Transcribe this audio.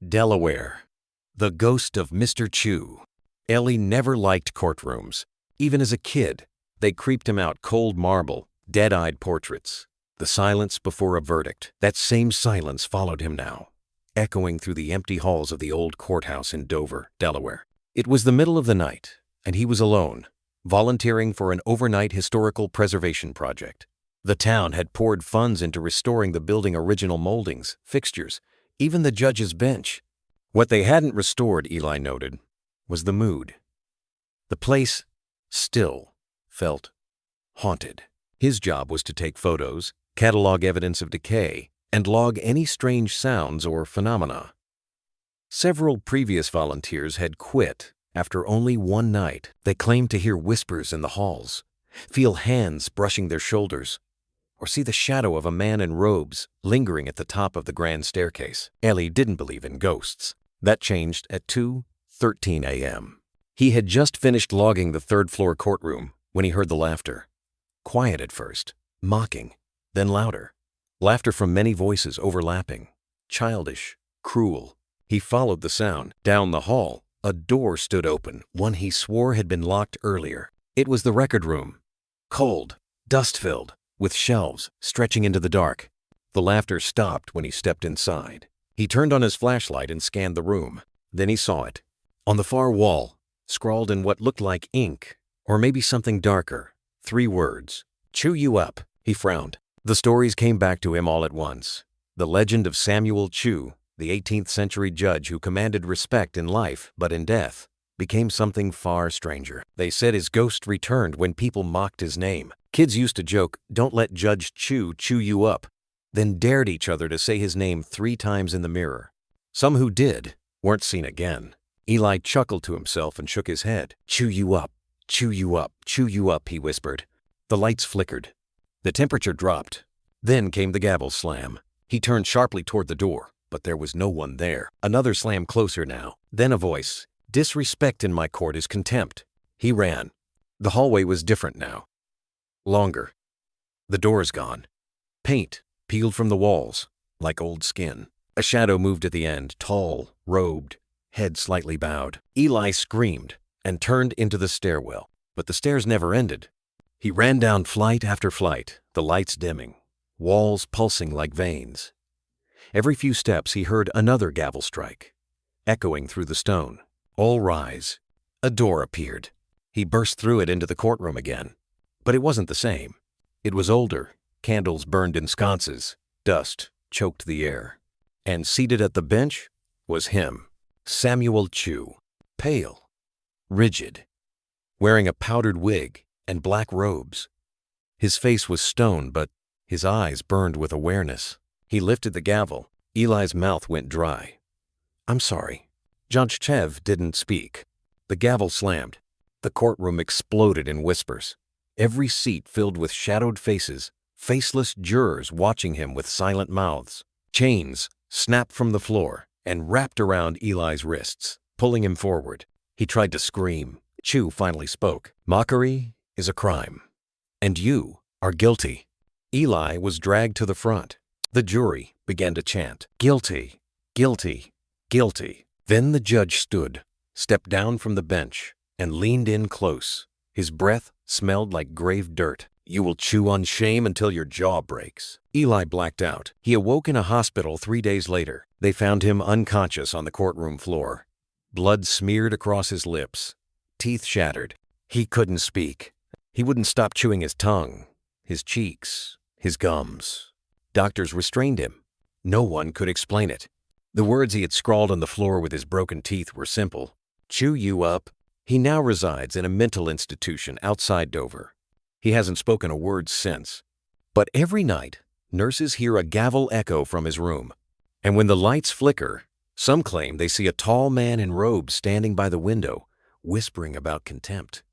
Delaware. The ghost of Mr. Chew. Ellie never liked courtrooms. Even as a kid, they creeped him out cold marble, dead-eyed portraits. The silence before a verdict. That same silence followed him now, echoing through the empty halls of the old courthouse in Dover, Delaware. It was the middle of the night, and he was alone, volunteering for an overnight historical preservation project. The town had poured funds into restoring the building's original moldings, fixtures, even the judge's bench. What they hadn't restored, Eli noted, was the mood. The place still felt haunted. His job was to take photos, catalog evidence of decay, and log any strange sounds or phenomena. Several previous volunteers had quit after only one night. They claimed to hear whispers in the halls, feel hands brushing their shoulders, or see the shadow of a man in robes lingering at the top of the grand staircase. Ellie didn't believe in ghosts. That changed at 2:13 a.m. He had just finished logging the third-floor courtroom when he heard the laughter. Quiet at first, mocking, then louder. Laughter from many voices overlapping, childish, cruel. He followed the sound. Down the hall, a door stood open, one he swore had been locked earlier. It was the record room. Cold, dust-filled, with shelves stretching into the dark. The laughter stopped when he stepped inside. He turned on his flashlight and scanned the room. Then he saw it. On the far wall, scrawled in what looked like ink, or maybe something darker, 3 words. "Chew you up." He frowned. The stories came back to him all at once. The legend of Samuel Chew, the 18th century judge who commanded respect in life but in death, became something far stranger. They said his ghost returned when people mocked his name. Kids used to joke, "Don't let Judge Chew chew you up," then dared each other to say his name 3 times in the mirror. Some who did weren't seen again. Eli chuckled to himself and shook his head. "Chew you up, chew you up, chew you up," he whispered. The lights flickered. The temperature dropped. Then came the gavel slam. He turned sharply toward the door, but there was no one there. Another slam closer now. Then a voice. "Disrespect in my court is contempt." He ran. The hallway was different now. Longer. The door's gone. Paint peeled from the walls, like old skin. A shadow moved at the end, tall, robed, head slightly bowed. Eli screamed and turned into the stairwell, but the stairs never ended. He ran down flight after flight, the lights dimming, walls pulsing like veins. Every few steps he heard another gavel strike, echoing through the stone. "All rise." A door appeared. He burst through it into the courtroom again. But it wasn't the same. It was older. Candles burned in sconces. Dust choked the air. And seated at the bench was him, Samuel Chew, pale, rigid, wearing a powdered wig and black robes. His face was stone, but his eyes burned with awareness. He lifted the gavel. Eli's mouth went dry. "I'm sorry." Judge Chev didn't speak. The gavel slammed. The courtroom exploded in whispers. Every seat filled with shadowed faces, faceless jurors watching him with silent mouths. Chains snapped from the floor and wrapped around Eli's wrists, pulling him forward. He tried to scream. Chew finally spoke. "Mockery is a crime, and you are guilty." Eli was dragged to the front. The jury began to chant, "Guilty, guilty, guilty." Then the judge stood, stepped down from the bench, and leaned in close. His breath smelled like grave dirt. "You will chew on shame until your jaw breaks." Eli blacked out. He awoke in a hospital 3 days later. They found him unconscious on the courtroom floor. Blood smeared across his lips, teeth shattered. He couldn't speak. He wouldn't stop chewing his tongue, his cheeks, his gums. Doctors restrained him. No one could explain it. The words he had scrawled on the floor with his broken teeth were simple. "Chew you up." He now resides in a mental institution outside Dover. He hasn't spoken a word since. But every night, nurses hear a gavel echo from his room. And when the lights flicker, some claim they see a tall man in robes standing by the window, whispering about contempt.